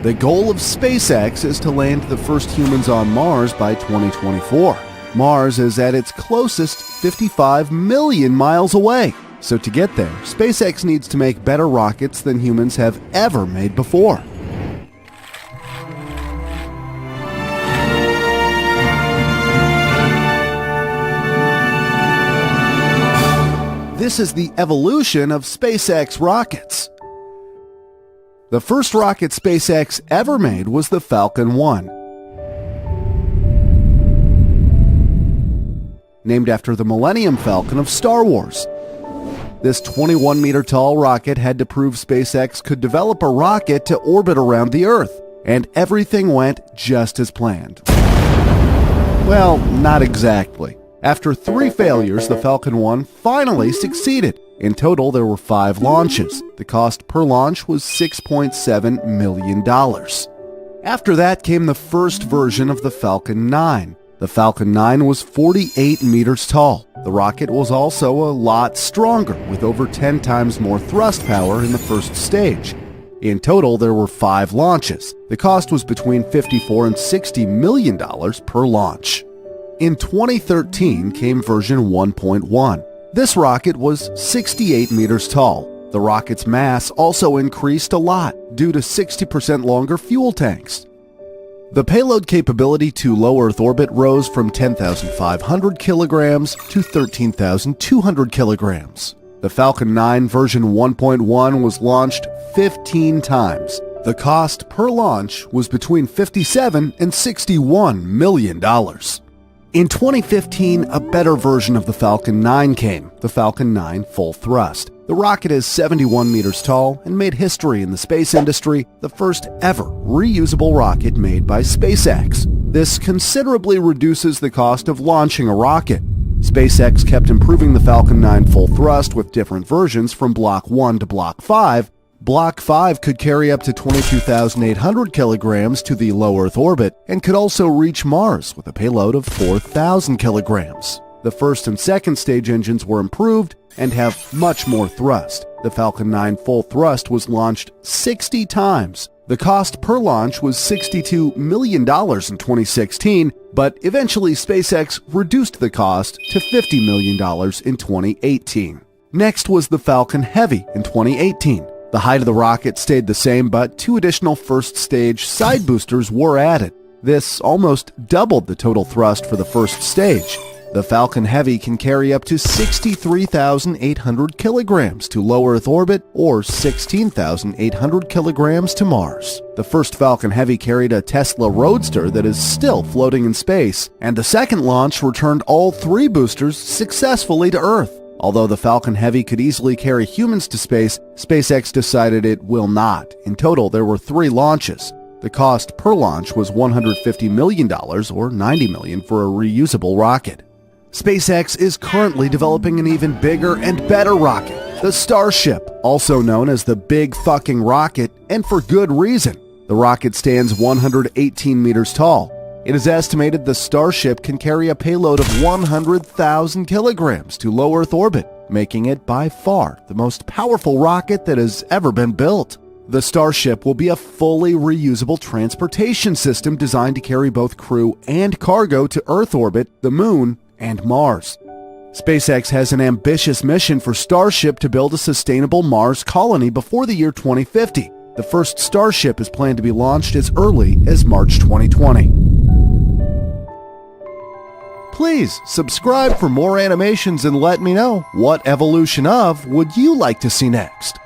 The goal of SpaceX is to land the first humans on Mars by 2024. Mars is at its closest 55 million miles away. So to get there, SpaceX needs to make better rockets than humans have ever made before. This is the evolution of SpaceX rockets. The first rocket SpaceX ever made was the Falcon 1. Named after the Millennium Falcon of Star Wars. This 21-meter-tall rocket had to prove SpaceX could develop a rocket to orbit around the Earth, and everything went just as planned. Well, not exactly. After 3 failures, the Falcon 1 finally succeeded. In total, there were 5 launches. The cost per launch was $6.7 million. After that came the first version of the Falcon 9. The Falcon 9 was 48 meters tall. The rocket was also a lot stronger, with over 10 times more thrust power in the first stage. In total, there were 5 launches. The cost was between $54 and $60 million per launch. In 2013 came version 1.1. This rocket was 68 meters tall. The rocket's mass also increased a lot due to 60% longer fuel tanks. The payload capability to low Earth orbit rose from 10,500 kilograms to 13,200 kilograms. The Falcon 9 version 1.1 was launched 15 times. The cost per launch was between $57 and $61 million. In 2015, a better version of the Falcon 9 came, the Falcon 9 Full Thrust. The rocket is 71 meters tall and made history in the space industry, the first ever reusable rocket made by SpaceX. This considerably reduces the cost of launching a rocket. SpaceX kept improving the Falcon 9 Full Thrust with different versions from Block 1 to Block 5. Block 5 could carry up to 22,800 kilograms to the low Earth orbit and could also reach Mars with a payload of 4,000 kilograms. The first and second stage engines were improved and have much more thrust. The Falcon 9 Full Thrust was launched 60 times. The cost per launch was $62 million in 2016, but eventually SpaceX reduced the cost to $50 million in 2018. Next was the Falcon Heavy in 2018. The height of the rocket stayed the same, but 2 additional first-stage side boosters were added. This almost doubled the total thrust for the first stage. The Falcon Heavy can carry up to 63,800 kilograms to low Earth orbit or 16,800 kilograms to Mars. The first Falcon Heavy carried a Tesla Roadster that is still floating in space, and the second launch returned all 3 boosters successfully to Earth. Although the Falcon Heavy could easily carry humans to space, SpaceX decided it will not. In total, there were 3 launches. The cost per launch was $150 million or $90 million for a reusable rocket. SpaceX is currently developing an even bigger and better rocket, the Starship, also known as the Big Fucking Rocket, and for good reason. The rocket stands 118 meters tall. It is estimated the Starship can carry a payload of 100,000 kilograms to low Earth orbit, making it by far the most powerful rocket that has ever been built. The Starship will be a fully reusable transportation system designed to carry both crew and cargo to Earth orbit, the Moon, and Mars. SpaceX has an ambitious mission for Starship to build a sustainable Mars colony before the year 2050. The first Starship is planned to be launched as early as March 2020. Please subscribe for more animations and let me know what evolution of would you like to see next.